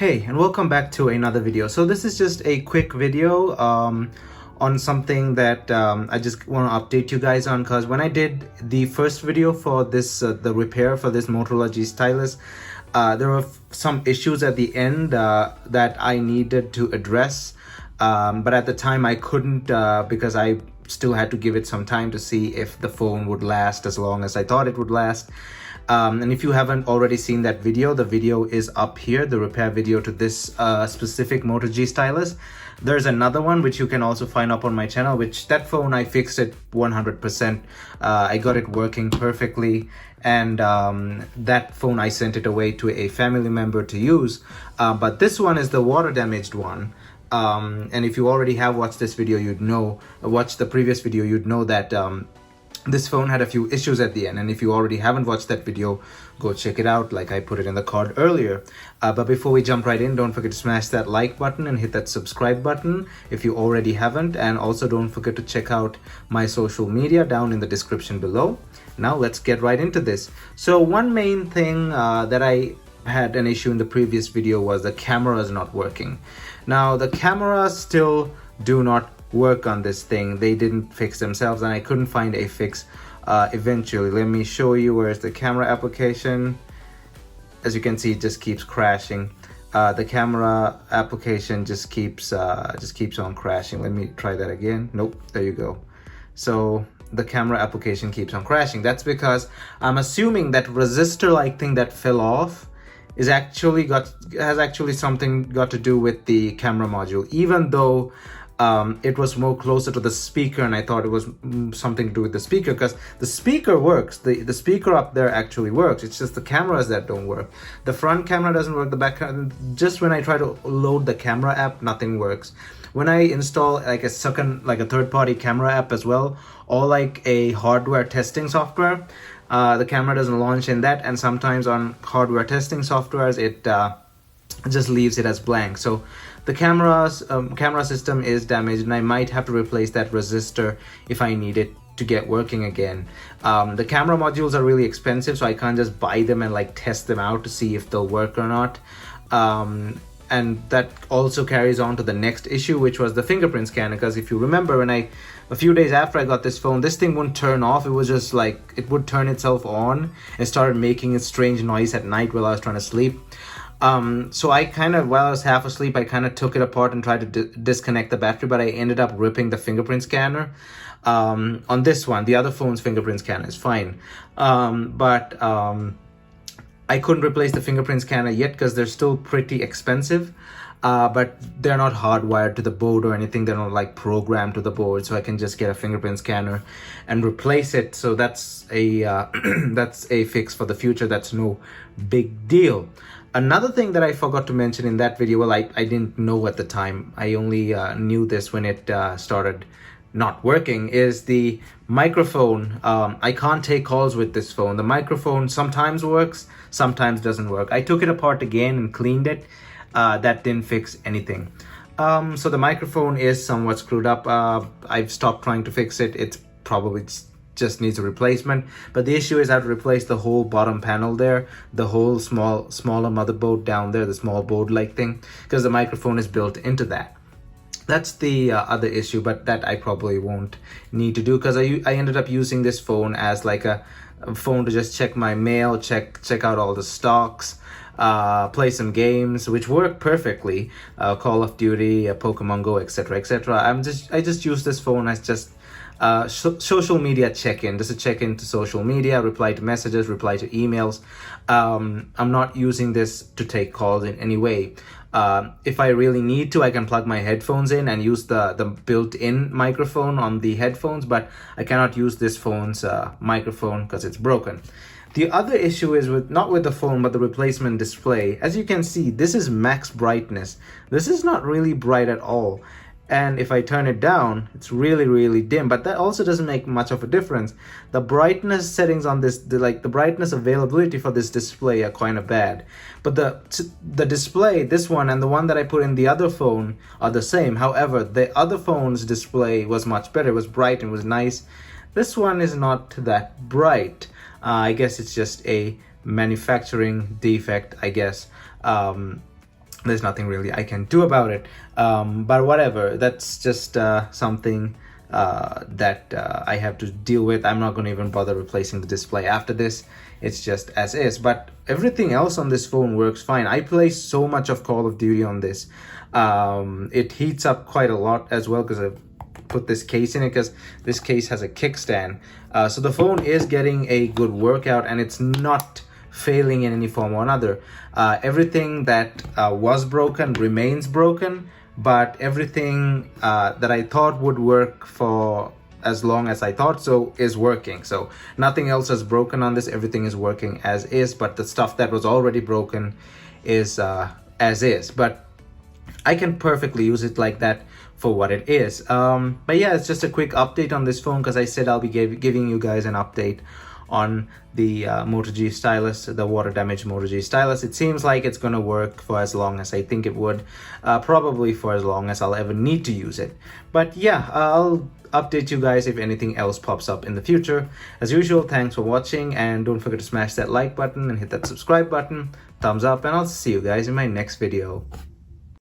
Hey, and welcome back to another video. So this is just a quick video on something that I just want to update you guys on, because when I did the first video for this the repair for this Motorola G Stylus, there were some issues at the end that I needed to address, but at the time I couldn't because I still had to give it some time to see if the phone would last as long as I thought it would last. And if you haven't already seen that video, the video is up here, the repair video to this specific Moto G Stylus. There's another one which you can also find up on my channel, which that phone I fixed it 100%. I got it working perfectly, and that phone I sent it away to a family member to use. But this one is the water damaged one. And if you already have watched this video, watched the previous video, you'd know that this phone had a few issues at the end. And if you already haven't watched that video, go check it out, like I put it in the card earlier. But before we jump right in, don't forget to smash that like button and hit that subscribe button if you already haven't. And also don't forget to check out my social media down in the description below. Now let's get right into this. So one main thing that I had an issue in the previous video was the camera is not working. Now the cameras still do not work on this thing. They didn't fix themselves, and I couldn't find a fix eventually. Let me show you where's the camera application. As you can see, it just keeps crashing. The camera application just keeps on crashing. Let me try that again. Nope, there you go. So the camera application keeps on crashing. That's because I'm assuming that resistor like thing that fell off has actually something got to do with the camera module, even though it was more closer to the speaker, and I thought it was something to do with the speaker, because the speaker works. The speaker up there actually works. It's just the cameras that don't work. The front camera doesn't work. The back, just when I try to load the camera app, nothing works. When I install like a third-party camera app as well, or like a hardware testing software, the camera doesn't launch in that, and sometimes on hardware testing softwares it just leaves it as blank. So the camera system is damaged, and I might have to replace that resistor if I need it to get working again. The camera modules are really expensive, so I can't just buy them and like test them out to see if they'll work or not. And that also carries on to the next issue, which was the fingerprint scanner. Because if you remember, when a few days after I got this phone, this thing wouldn't turn off. It was just like it would turn itself on and started making a strange noise at night while I was trying to sleep. So I while I was half asleep, I kind of took it apart and tried to disconnect the battery, but I ended up ripping the fingerprint scanner. On this one, the other phone's fingerprint scanner is fine. I couldn't replace the fingerprint scanner yet because they're still pretty expensive. But they're not hardwired to the board or anything. They're not like programmed to the board, so I can just get a fingerprint scanner and replace it. So that's a that's a fix for the future. That's no big deal. Another thing that I forgot to mention in that video, well, I didn't know at the time. I only knew this when it started not working, is the microphone. I can't take calls with this phone. The microphone sometimes works, sometimes doesn't work. I took it apart again and cleaned it. That didn't fix anything. So the microphone is somewhat screwed up. I've stopped trying to fix it. It's probably just needs a replacement. But the issue is I have to replace the whole bottom panel there, the whole smaller motherboard down there, the small board-like thing, because the microphone is built into that. That's the other issue, but that I probably won't need to do, because I ended up using this phone as like a phone to just check my mail, check out all the stocks, play some games, which work perfectly, Call of Duty, Pokemon Go, etc., etc. I just use this phone as just social media check-in, just a check-in to social media, reply to messages, reply to emails. I'm not using this to take calls in any way. If I really need to, I can plug my headphones in and use the built-in microphone on the headphones, but I cannot use this phone's microphone because it's broken. The other issue is not with the phone, but the replacement display. As you can see, this is max brightness. This is not really bright at all. And if I turn it down, it's really, really dim, but that also doesn't make much of a difference. The brightness settings on this, the brightness availability for this display are kind of bad. But the display, this one and the one that I put in the other phone are the same. However, the other phone's display was much better. It was bright and was nice. This one is not that bright. I guess it's just a manufacturing defect, I guess. there's nothing really I can do about it. But whatever, that's just something that I have to deal with. I'm not going to even bother replacing the display after this. It's just as is. But everything else on this phone works fine. I play so much of Call of Duty on this. It heats up quite a lot as well because I've put this case in it, because this case has a kickstand. So the phone is getting a good workout, and it's not failing in any form or another. Everything that was broken remains broken, but everything that I thought would work for as long as I thought so is working. So nothing else is broken on this. Everything is working as is, but the stuff that was already broken is as is. But I can perfectly use it like that for what it is. But yeah, it's just a quick update on this phone, because I said I'll be giving you guys an update on the Moto G Stylus, the water damaged Moto G Stylus. It seems like it's gonna work for as long as I think it would, probably for as long as I'll ever need to use it. But yeah, I'll update you guys if anything else pops up in the future. As usual, thanks for watching, and don't forget to smash that like button and hit that subscribe button, thumbs up, and I'll see you guys in my next video.